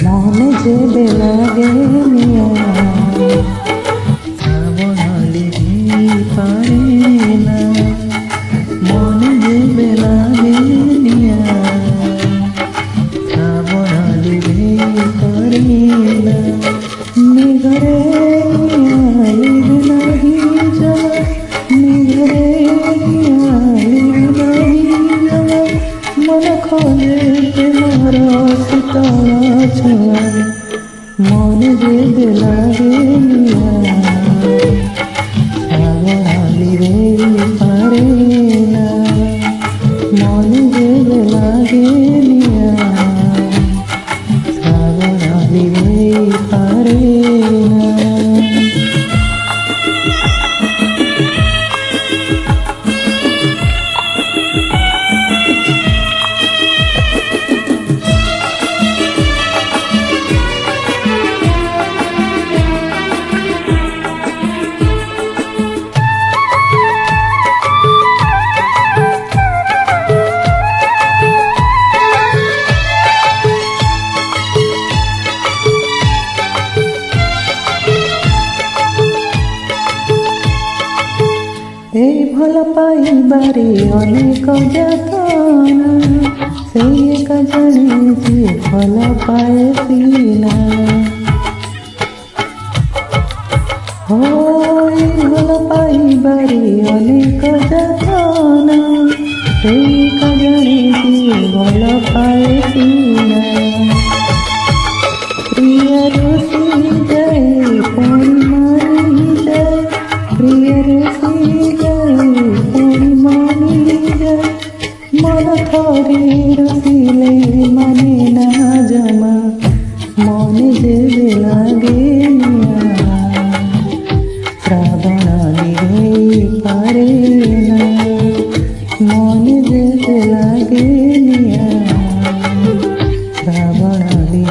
মন যেবে লাগে নিয়া বনালি পারে না, মন যেবে লাগে নিয়া বনালি পারে না, নিঘরে লিগ নাহি যাওয়া, নিঘরে লিগ নাহি যাওয়া, মন খোঁজে তোমার শীতলা ছোঁয়া, মন যেবে লাগে নিয়া বনালি পারে না, মন যেবে লাগে নিয়া বনালি পারে না। এই ভাল পাইবারে অনেক যাতনা, সেই একা জানে যে ভাল পায় সিনা, ওই ভাল পাইবারে অনেক যাতনা, সেই একা জানে যে ভাল পায় সিনা, প্রিয় রসি যায় পুরি মারি যায়, প্রিয় রসি মন থরে রসিলে মানে না জমা, মন যেবে লাগে নিয়া শ্রাবণালি পারে না, মন যেবে লাগে নিয়া শ্রাবণালি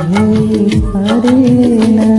পারে না।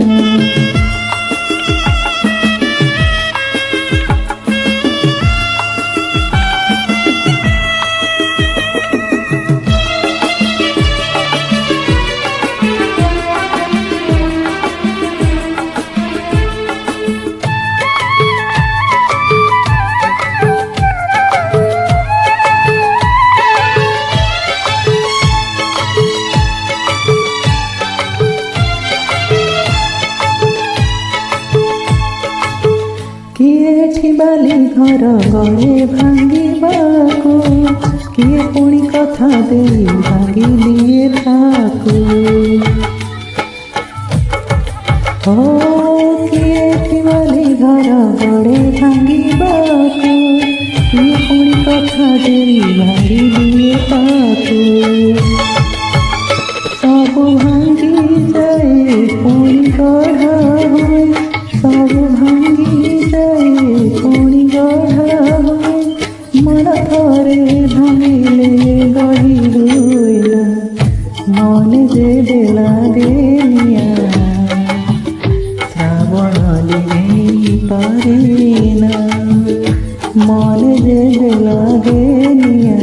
କିଏ ଛିବାଲି ଘର ଗଳେ ଭାଙ୍ଗିବାକୁ, କିଏ ପୁଣି କଥା ଦେଇ ଭାଙ୍ଗି ଦିଏ ତାକୁ, ଓ କିଏ ଛିବାଲି ଘର ଗଳେ ଭାଙ୍ଗିବାକୁ, କିଏ ପୁଣି କଥା ଦେଇ ଭାଙ୍ଗି ଦିଏ ତାକୁ, ସବୁ ଭାଙ୍ଗି ଯାଏ ପୁଣି ଗଢ଼ା ହୁଏ, ସବୁ ଭାଙ୍ଗି ପୁଣି ଗଢ଼ା ହୁଏ, ମନ ଥରେ ଭାଙ୍ଗିଲେ ଗଢ଼ି ହୁଏନା, ମନ ଯେବେ লাগে নিয়া শ্রাবণালি পারে না, মন যেবে লাগে নিয়া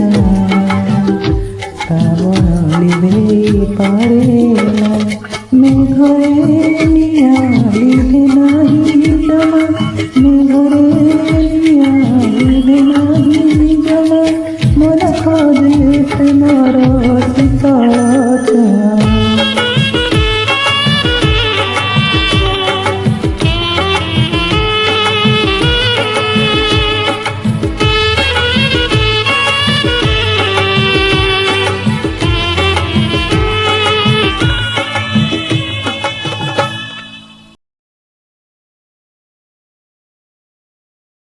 শ্রাবণালি পারে